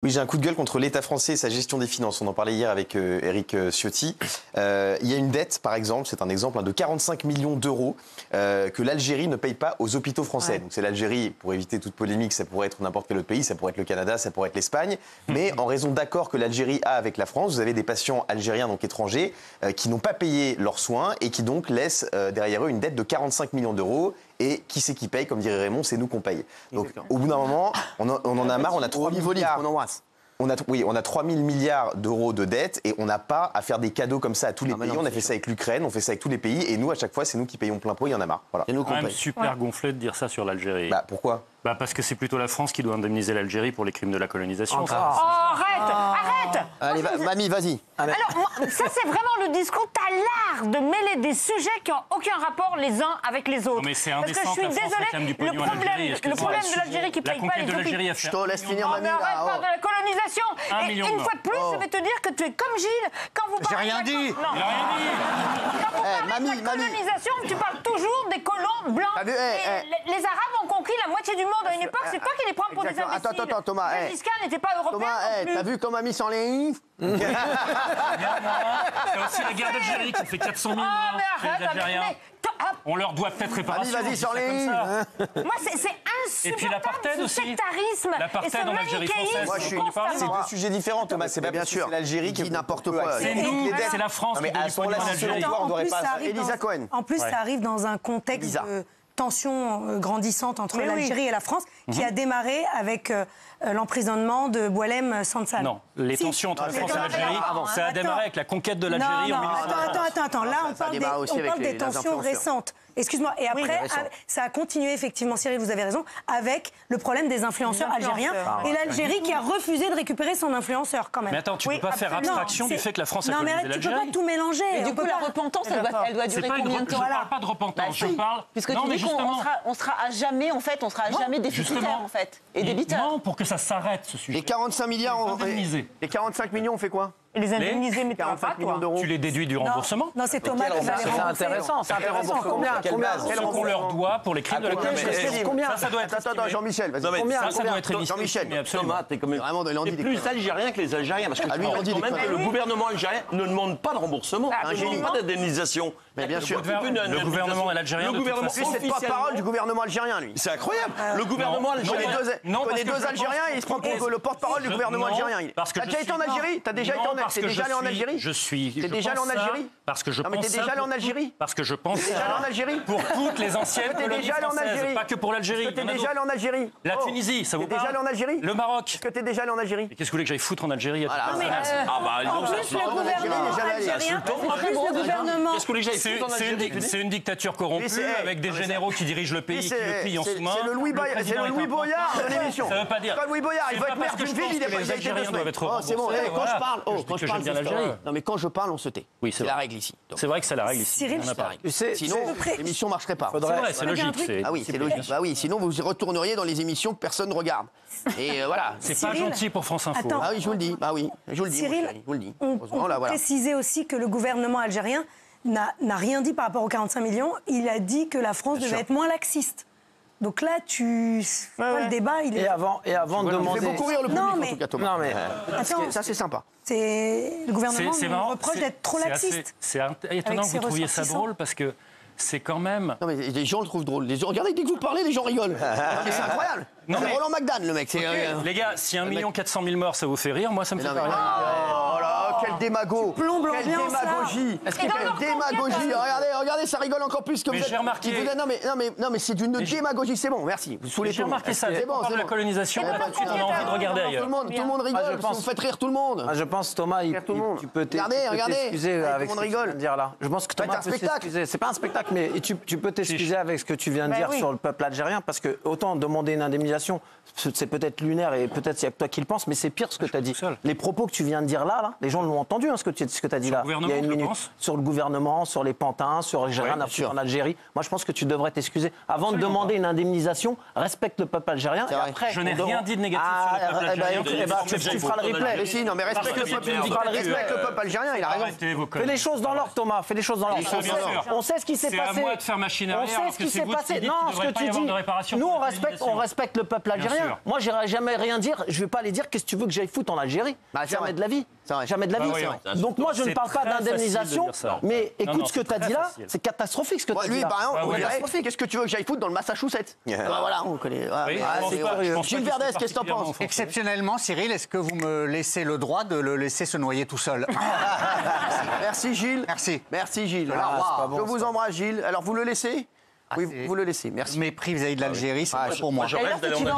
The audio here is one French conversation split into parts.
Oui, j'ai un coup de gueule contre l'État français et sa gestion des finances. On en parlait hier avec Éric Ciotti. Il y a une dette, par exemple, c'est un exemple, de 45 millions d'euros que l'Algérie ne paye pas aux hôpitaux français. Ouais. Donc c'est l'Algérie, pour éviter toute polémique, ça pourrait être n'importe quel autre pays, ça pourrait être le Canada, ça pourrait être l'Espagne. Mais en raison d'accords que l'Algérie a avec la France, vous avez des patients algériens, donc étrangers, qui n'ont pas payé leurs soins et qui donc laissent derrière eux une dette de 45 millions d'euros. Et qui c'est qui paye, comme dirait Raymond, c'est nous qu'on paye. Donc au bout d'un moment, on en a marre, on a 3 milliards. On a 3 000 milliards d'euros de dettes et on n'a pas à faire des cadeaux comme ça à tous les pays. On a fait ça avec l'Ukraine, on fait ça avec tous les pays et nous, à chaque fois, c'est nous qui payons plein pot, il y en a marre. Voilà. C'est quand même super gonflé de dire ça sur l'Algérie. Bah, pourquoi ? Parce que c'est plutôt la France qui doit indemniser l'Algérie pour les crimes de la colonisation. Arrête. Allez, mamie, vas-y. Alors, ça, c'est vraiment le discours. T'as l'art de mêler des sujets qui n'ont aucun rapport les uns avec les autres. Non, mais c'est indécent. Parce que je suis désolée, le problème de l'Algérie qui ne paye pas les hôpitaux. Je te laisse finir, mamie. Arrête pas de la colonisation. Et une fois de plus, je vais te dire que tu es comme Gilles. Quand vous parlez J'ai rien dit. Quand vous parlez de la colonisation, tu parles toujours des colons blancs. Les Arabes ont conquis la moitié du monde à une époque. C'est toi qui les prends pour des imbéciles. Attends, Thomas. Gengis Khan n'était pas européen non plus. T'as vu comment mamie s'enligne? Il y a aussi la guerre d'Algérie qui fait 400 000 morts. Mais arrête, on leur doit peut-être réparation. Vas-y, s'enligne. Moi, c'est insupportable. Et puis l'apartheid aussi. Sectarisme. L'apartheid en Algérie française. Moi, c'est deux sujets différents, Thomas. C'est pas bien sûr l'Algérie qui dit n'importe quoi. C'est la France qui doit du pognon en Algérie. Elisa Cohen. En plus, ça arrive dans un contexte de tension grandissante entre l'Algérie et la France, qui a démarré avec l'emprisonnement de Boualem Sansal. Non, les tensions entre la France et l'Algérie, ça a démarré avec la conquête de l'Algérie en 1960. Attends, là on parle des tensions récentes. Excuse-moi. Et après, ça a continué, effectivement, Cyril, vous avez raison, avec le problème des influenceurs algériens et l'Algérie qui a refusé de récupérer son influenceur, quand même. Mais attends, tu ne peux pas faire abstraction du fait que la France a colonisé l'Algérie. Non, mais tu ne peux pas tout mélanger. Et du coup, la repentance, elle doit durer combien de temps? Je ne parle pas de repentance, je parle... Puisque tu dis qu'on sera à jamais, en fait, on sera à jamais déficitaire, en fait, et débiteur. Non, pour que ça s'arrête, ce sujet. Les 45 milliards, les 45 millions, on fait quoi? Et les indemniser, mais 45 millions d'euros. Tu les déduis du remboursement? Non, c'est Thomas qui va les rembourser. C'est intéressant. Combien Ce qu'on leur doit pour les crimes de la colonisation. Combien? Ça doit être... Attends, Jean-Michel, vas-y. Ça doit être Jean-Michel. Thomas, t'es comme plus algérien que les Algériens. Parce que lui, on dit quand même que le gouvernement algérien ne demande pas de remboursement, ne demande pas d'indemnisation. Mais bien sûr. Le gouvernement algérien, le gouvernement c'est pas parole du gouvernement algérien, lui. C'est incroyable. Le gouvernement algérien. Il connaît deux Algériens et il se prend pour le porte-parole du gouvernement algérien. T'as déjà été en Algérie? T'es déjà allé en Algérie? Je suis. T'es déjà allé en Algérie? Parce que je pense. Non, mais t'es déjà allé en Algérie? Parce que je pense. T'es déjà allé en Algérie? Pour toutes les anciennes colonies françaises, pas que pour l'Algérie. T'es déjà allé en Algérie? La Tunisie, ça vous parle? T'es déjà allé en Algérie? Le Maroc. Est-ce que t'es déjà allé en Algérie? Et qu'est-ce que vous voulez que j'aille foutre en Algérie? En plus, le gouvernement algérien... C'est une dictature corrompue avec des généraux qui dirigent le pays, qui le plient en sous-main. C'est le Louis Boyard de l'émission. Ça veut pas dire. Louis Boyard, il va être maire d'une ville, il est les Algériens doivent être remboursés. C'est bon, quand je parle, bien l'Algérie. Non, mais quand je parle, on se tait. Oui, c'est la règle ici. C'est vrai que c'est la règle ici. Cyril, sinon, l'émission ne marcherait pas. C'est vrai, c'est logique. Ah oui, c'est logique. Bah oui, sinon vous retourneriez dans les émissions que personne ne regarde. Et voilà. C'est pas gentil pour France Info. Attends. Ah oui, je vous le dis. Bah oui, je vous le dis. Cyril, je vous le dis. on peut préciser aussi que le gouvernement algérien n'a rien dit par rapport aux 45 millions. Il a dit que la France devait être moins laxiste. Donc là, le débat, il est... Et avant de demander... Il fait beaucoup rire le public, en tout cas, Thomas. Non, mais... Attends, ça, c'est sympa. Le gouvernement nous reproche d'être trop laxiste. C'est étonnant que vous trouviez ça drôle, parce que c'est quand même... Non, mais les gens le trouvent drôle. Regardez, dès que vous parlez, les gens rigolent. C'est incroyable. C'est Roland McDan, le mec. Les gars, si 1 400 000 morts, ça vous fait rire, moi, ça me fait pas rire. Oh là, quel démago. Quelle démagogie. Quelle démagogie. Regardez, ça rigole encore plus que vous êtes. J'ai remarqué... Non, mais c'est d'une démagogie. C'est bon, merci. Vous saoulez tout le monde. J'ai remarqué ça. C'est bon, la colonisation, tout de suite, on a envie de regarder ailleurs. Tout le monde rigole. Vous faites rire tout le monde. Je pense, Thomas, tu peux t'excuser avec ce que tu viens de dire là. Je pense que Thomas peut s'excuser. C'est pas un spectacle, mais tu peux t'excuser avec ce que tu viens de dire sur le peuple algérien, parce que autant demander une indemnisation, c'est peut-être lunaire et peut-être il y a que toi qui le penses, mais c'est pire ce que tu as dit. Les propos que tu viens de dire là, les gens l'ont entendu, ce que tu as dit là. Il y a une minute. Sur le gouvernement, sur les pantins, sur j'ai rien à foutre en Algérie. Moi, je pense que tu devrais t'excuser. Avant de demander une indemnisation, respecte le peuple algérien. Et après, je n'ai rien dit de négatif sur le peuple algérien. Tu feras le replay. Mais si, non, mais respecte le peuple algérien, il a raison. Fais les choses dans l'ordre, Thomas. Fais les choses dans l'ordre. On sait ce qui s'est passé. C'est à moi de faire machine arrière. On sait ce qui s'est passé. Non, ce que tu dis. Nous, on respecte le peuple algérien. Moi, j'irai jamais rien dire. Je vais pas aller dire qu'est-ce que tu veux que j'aille foutre en Algérie. Jamais de la vie. Jamais de la vie. Donc moi, je ne parle pas d'indemnisation. Mais écoute ce que tu as dit là. C'est catastrophique ce que tu as dit là. Lui, par exemple, catastrophique. Qu'est-ce que tu veux que j'aille foutre dans le Massachusetts? Voilà, on connaît. Gilles Verdez, qu'est-ce que t'en penses? Exceptionnellement, Cyril, est-ce que vous me laissez le droit de le laisser se noyer tout seul? Merci Gilles. Merci Gilles. Je vous embrasse Gilles. Alors vous le laissez? Oui, vous le laissez, merci. Mépris vis-à-vis de l'Algérie, c'est pas pour moi. D'ailleurs, si tu vas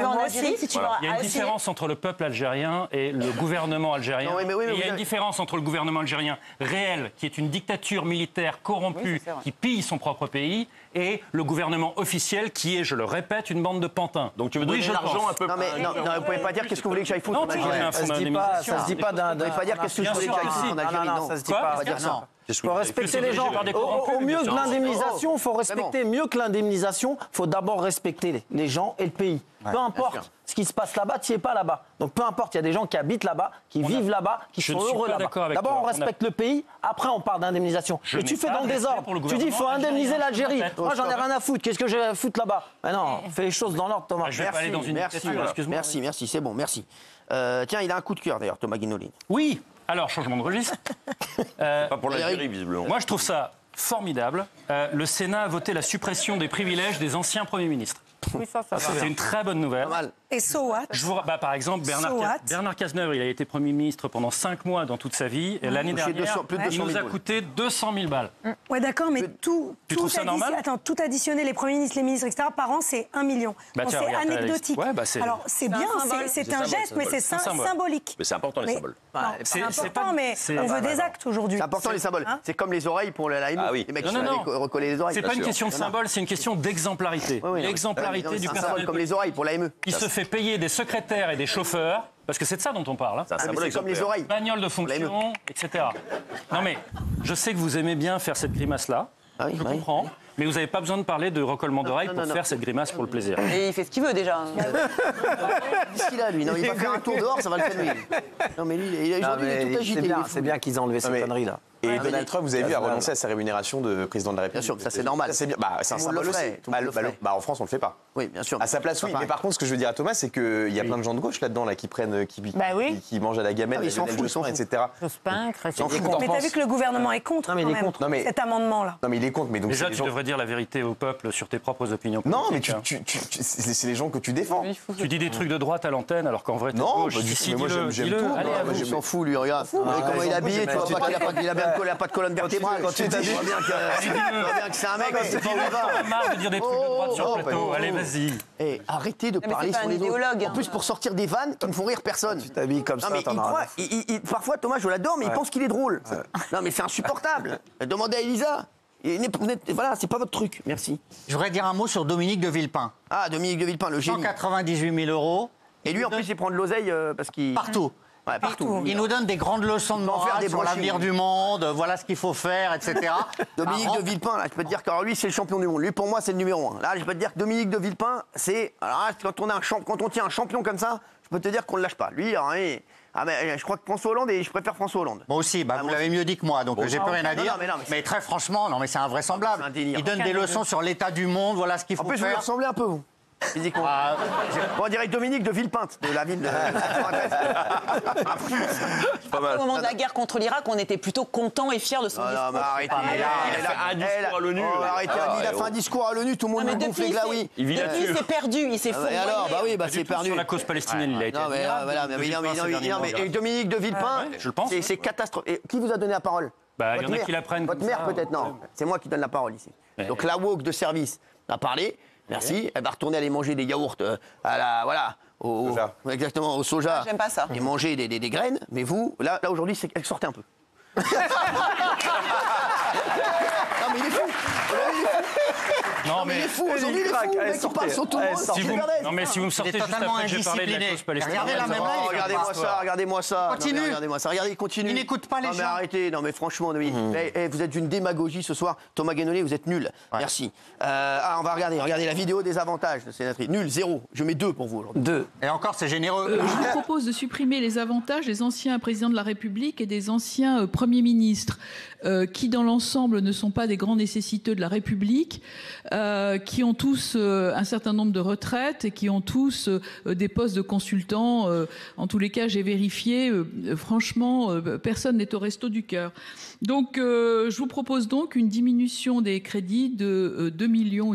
en Algérie, il y a une différence entre le peuple algérien et le gouvernement algérien. Il y a une différence entre le gouvernement algérien réel, qui est une dictature militaire corrompue, qui pille son propre pays, et le gouvernement officiel, qui est, je le répète, une bande de pantins. Donc tu veux donner l'argent un peu... Non, vous pouvez pas dire qu'est-ce que vous voulez que j'aille foutre en Algérie. Ça se dit pas d'un... Vous pouvez pas dire qu'est-ce que je voulais que j'aille foutre en Algérie. Non, ça se dit pas. Il faut respecter les gens. Au mieux que l'indemnisation, il faut respecter mieux que l'indemnisation. Il faut d'abord respecter les gens et le pays. Peu importe ce qui se passe là-bas, tu n'y es pas là-bas. Donc peu importe, il y a des gens qui habitent là-bas, qui vivent là-bas, qui sont heureux là-bas. D'abord, on respecte le pays, après on parle d'indemnisation. Et tu fais dans le désordre. Tu dis, il faut indemniser l'Algérie. Moi, j'en ai rien à foutre. Qu'est-ce que j'ai à foutre là-bas? Non, fais les choses dans l'ordre, Thomas. Merci, c'est bon, merci. Tiens, il a un coup de cœur d'ailleurs, Thomas Guinolin. Oui. Alors, changement de registre. Pas pour l'Algérie, visiblement. Moi, je trouve ça formidable. Le Sénat a voté la suppression des privilèges des anciens premiers ministres. Oui, ça c'est une très bonne nouvelle. Et so what? Par exemple, Bernard Cazeneuve, il a été Premier ministre pendant 5 mois dans toute sa vie. Et l'année dernière, il nous a coûté 200 000 balles. Ouais, d'accord, mais tout additionné, les premiers ministres, les ministres, etc., par an, c'est 1 million. C'est anecdotique. Alors, c'est bien, c'est un geste, mais c'est symbolique. Mais c'est important, les symboles. C'est important, mais on veut des actes aujourd'hui. C'est important, les symboles. C'est comme les oreilles pour la live. Les mecs qui recoller les oreilles. C'est pas une question de symbole, c'est une question d'exemplarité. L'exemplarité du personnel. Comme les oreilles pour l'AME. Il se fait payer des secrétaires et des chauffeurs, parce que c'est de ça dont on parle. C'est comme les oreilles. Bagnole de fonction, etc. Non mais, je sais que vous aimez bien faire cette grimace-là. Je comprends. Mais vous n'avez pas besoin de parler de recollement d'oreilles pour faire cette grimace pour le plaisir. Et il fait ce qu'il veut déjà. Qu'est-ce qu'il a lui? Non, il va faire un tour dehors, ça va le calmer. Non mais lui, aujourd'hui, il est tout agité. C'est bien qu'ils aient enlevé cette connerie là. Et Donald Trump, vous avez vu, a renoncé à sa rémunération de président de la République. Bien sûr, ça c'est normal. C'est un symbole aussi. En France, on le fait pas. Oui, bien sûr. À sa place, oui. Mais par contre, ce que je veux dire à Thomas, c'est qu'il y a plein de gens de gauche là-dedans qui prennent, qui mangent à la gamelle, ils s'en foutent, etc. Mais t'as vu que le gouvernement est contre cet amendement-là. Non, mais il est contre. Mais donc déjà, tu devrais dire la vérité au peuple sur tes propres opinions. Non, mais c'est les gens que tu défends. Tu dis des trucs de droite à l'antenne, alors qu'en vrai, t'es gauche. Non, moi j'aime tout. Il s'en fout, lui, regarde. Comment il est habillé, tu vois pas qu'il a pas de colonne vertébrale. Quand tu dis, je vois bien que c'est un mec, c'est pas où il va. Marre de dire des trucs de droite sur le plateau. Allez, vas-y. Arrêtez de parler sur les autres. En plus, pour sortir des vannes qui ne font rire personne. Tu t'habilles comme ça, t'en as rien. Parfois, Thomas, je l'adore, mais il pense qu'il est drôle. Non, mais c'est insupportable. Demandez à Elisa. Voilà, c'est pas votre truc. Merci. Je voudrais dire un mot sur Dominique de Villepin. Ah, Dominique de Villepin, le génie. 198 000 €. Et lui, en plus, il prend de l'oseille parce qu'il... Partout. Ouais, partout. Il nous donne des grandes leçons de morale sur l'avenir du monde, voilà ce qu'il faut faire, etc. Dominique de Villepin, là, je peux te dire que lui, c'est le champion du monde. Lui, pour moi, c'est le numéro 1. Là, je peux te dire que Dominique de Villepin, c'est... Alors là, quand on tient un champion comme ça, je peux te dire qu'on ne le lâche pas. Lui, je crois que François Hollande, et je préfère François Hollande. Moi aussi, vous l'avez mieux dit que moi, donc j'ai plus rien à dire. Mais très franchement, c'est invraisemblable. Il donne des leçons sur l'état du monde, voilà ce qu'il faut faire. En plus, vous lui ressemblez un peu, vous. Physiquement. On dirait Dominique de Villepinte, de la ville de... Au moment de la guerre contre l'Irak, on était plutôt contents et fiers de son discours. Arrêtez, il a fait un discours à l'ONU. Il a fait un discours à l'ONU, tout le monde nous gonfle les glaouis. Depuis, il s'est perdu, il s'est fourvoyé. Alors, c'est perdu. Sur la cause palestinienne, il a été... Et Dominique de Villepin, c'est catastrophique. Qui vous a donné la parole? Il y en a qui la prennent. Votre mère, peut-être? Non, c'est moi qui donne la parole ici. Donc la woke de service a parlé. Merci. Elle va retourner aller manger des yaourts exactement, au soja. J'aime pas ça. Et manger des graines. Mais vous, là aujourd'hui, elle sortait un peu. Non, mais il est fou. Non, mais il est fou, aujourd'hui, il est fou, le mec, il parle sur tout le monde. Non, mais si vous me sortez juste après que j'ai parlé de la cause palestinienne. Regardez-moi ça. Continue. Regardez-moi ça. Regardez, il continue. Il n'écoute pas les gens. Non, mais arrêtez. Non, mais franchement, vous êtes d'une démagogie ce soir. Thomas Guénolé, vous êtes nul. Merci. On va regarder la vidéo des avantages de sénatrice. Nul, 0. Je mets 2 pour vous aujourd'hui. 2. Et encore, c'est généreux. Je vous propose de supprimer les avantages des anciens présidents de la République et des anciens premiers ministres, qui dans l'ensemble ne sont pas des grands nécessiteux de la République, qui ont tous un certain nombre de retraites et qui ont tous des postes de consultants. En tous les cas, j'ai vérifié, franchement, personne n'est au resto du cœur. Donc, je vous propose donc une diminution des crédits de 2,8 millions.